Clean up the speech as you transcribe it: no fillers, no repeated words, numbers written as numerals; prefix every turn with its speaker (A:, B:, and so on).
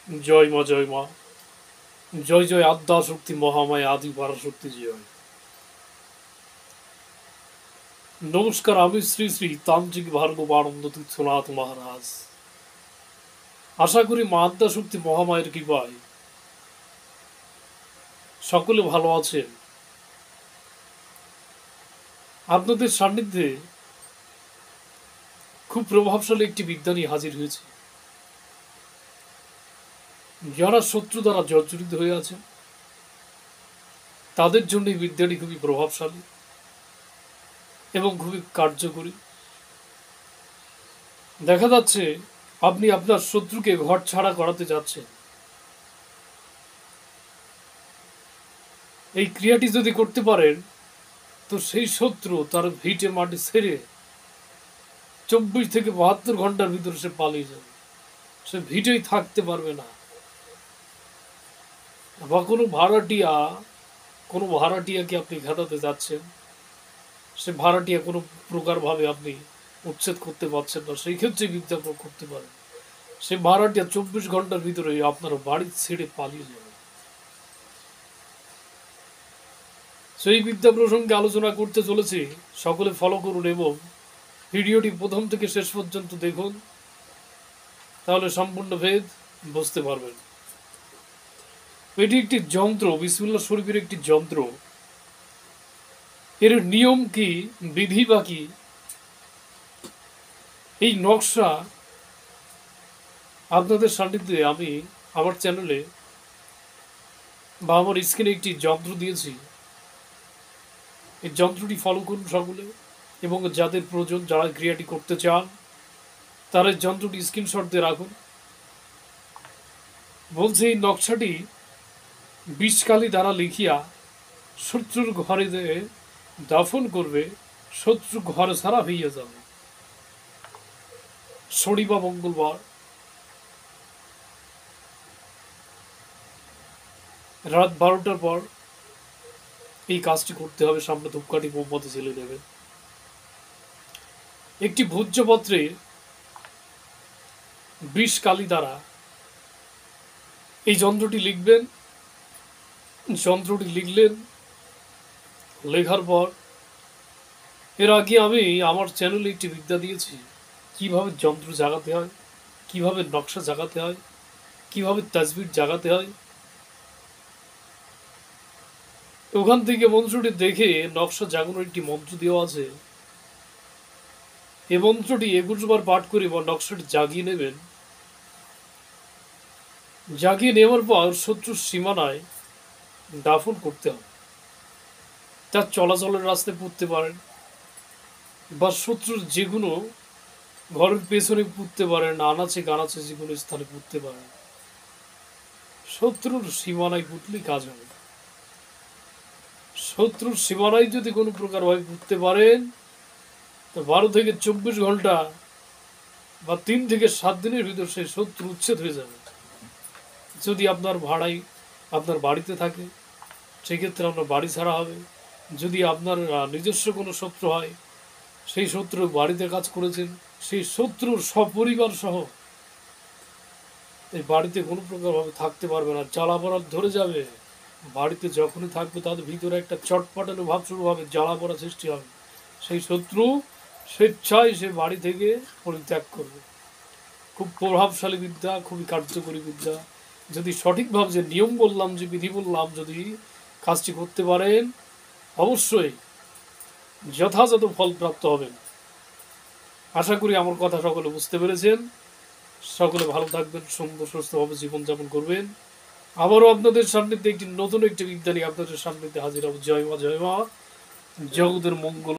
A: জয় মা, জয় মা, জয় জয় আদ্যা শক্তি মহামায়া আদি পরাশক্তি জয়। নমস্কার, আমি শ্রী শ্রী তান্ত্রিক ভার্গব আনন্দ তীর্থনাথ মহারাজ। আশা করি মা আদ্যা শক্তি মহামায়ের কৃপায় সকলে ভালো আছেন। আপনাদের সান্নিধ্যে খুব প্রভাবশালী একটি বিদ্যা নিয়ে হাজির হয়েছে। যারা শত্রু দ্বারা জর্জরিত হয়ে আছে তাদের জন্য এই বিদ্যাটি খুবই প্রভাবশালী এবং খুবই কার্যকরী। দেখা যাচ্ছে আপনি আপনার শত্রুকে ঘর ছাড়া করাতে যাচ্ছেন। এই ক্রিয়াটি যদি করতে পারেন তো সেই শত্রু তার ভিটে মাটি ছেড়ে 24 থেকে 72 ঘন্টার ভিতরে সে পালিয়ে যাবে। সে ভিটেই থাকতে পারবে না। বা কোনো ভাড়াটিয়াকে আপনি ঘাটাতে যাচ্ছেন, সে ভাড়াটিয়া কোনো প্রকারভাবে আপনি উচ্ছেদ করতে পারছেন না, সেই ক্ষেত্রে বিদ্যা প্রয়োগ করতে পারেন। সে ভাড়াটিয়া 24 ঘন্টার ভিতরে আপনার বাড়ি ছেড়ে পালিয়ে যাবে। সেই বিদ্যা প্রসঙ্গে আলোচনা করতে চলেছি, সকলে ফলো করুন এবং ভিডিওটি প্রথম থেকে শেষ পর্যন্ত দেখুন, তাহলে সম্পূর্ণ ভেদ বুঝতে পারবেন। এটি একটি যন্ত্র, বিসমিল্লাহ শরীফের একটি যন্ত্র। এর নিয়ম কি, বিধি বা কি, এই নকশা আপনাদের সান্নিধ্যে আমি আমার চ্যানেলে বা আমার স্ক্রিনে একটি যন্ত্র দিয়েছি। এই যন্ত্রটি ফলো করুন সকলে, এবং যাদের প্রয়োজন, যারা ক্রিয়াটি করতে চান, তারা যন্ত্রটি স্ক্রিনশট দিয়ে রাখুন। বলছে এই নকশাটি বিষকালি দ্বারা লিখিয়া শত্রুর ঘরে দাফন করবে, শত্রু ঘরে ছাড়া হইয়া যাবে। শনি বা মঙ্গলবার রাত 12টার পর এই কাজটি করতে হবে। সামনে ধূপকাঠি মোমবাতি জ্বেলে দেবেন। একটি ভোজ্যপত্রে বিষকালি দ্বারা এই যন্ত্রটি লিখবেন। যন্ত্রটি লিখলেন, লেখার পর এর আগে আমি আমার চ্যানেলে একটি বিদ্যা দিয়েছি, কিভাবে যন্ত্র জাগাতে হয়, কিভাবে নকশা জাগাতে হয়, কিভাবে তাজবির জাগাতে হয়। ওখান থেকে মন্ত্রটি দেখে নকশা জাগানোর একটি মন্ত্র দেওয়া আছে। এই মন্ত্রটি 21 বার পাঠ করে বা নকশাটি জাগিয়ে নেবেন। জাগিয়ে নেওয়ার পর শত্রুর সীমানায় দাফন করতে হবে। তার চলাচলের রাস্তায় পুঁততে পারেন, বা শত্রুর যেগুলো ঘরের পেছনে পুঁততে পারেন, আনাচে কানাচে যেগুলো স্থানে পুঁততে পারেন। শত্রুর সীমানায় পুঁতলেই কাজ হবে। শত্রুর সীমানায় যদি কোনো প্রকারভাবে পুঁততে পারেন তো 12 থেকে 24 ঘন্টা বা 3 থেকে 7 দিনের ভিতর সেই শত্রু উচ্ছেদ হয়ে যাবে। যদি আপনার আপনার বাড়িতে থাকে, সেক্ষেত্রে আপনার বাড়ি ছাড়া হবে। যদি আপনার নিজস্ব কোনো শত্রু হয়, সেই শত্রু বাড়িতে কাজ করেছেন, সেই শত্রুর সপরিবার সহ এই বাড়িতে কোনো প্রকারভাবে থাকতে পারবে না, জ্বালাপড়া ধরে যাবে। বাড়িতে যখনই থাকবে তাদের ভিতরে একটা চটপটানো ভাব শুরু হবে, জ্বালাপড়া সৃষ্টি হবে। সেই শত্রু স্বেচ্ছায় সে বাড়ি থেকে পরিত্যাগ করবে। খুব প্রভাবশালী বিদ্যা, খুবই কার্যকরী বিদ্যা। যদি সঠিকভাবে যে নিয়ম বললাম, যে বিধি বললাম, যদি কাজটি করতে পারেন, অবশ্যই যথাযথ ফল প্রাপ্ত হবেন। আশা করি আমার কথা সকলে বুঝতে পেরেছেন। সকলে ভালো থাকবেন, সুন্দর সুস্থভাবে জীবনযাপন করবেন। আবারও আপনাদের সান্নিধ্যে নতুন একটি বিদ্যা নিয়ে আপনাদের সান্নিধ্যে হাজির হব। জয় মা, জয় মা, জগতের মঙ্গল।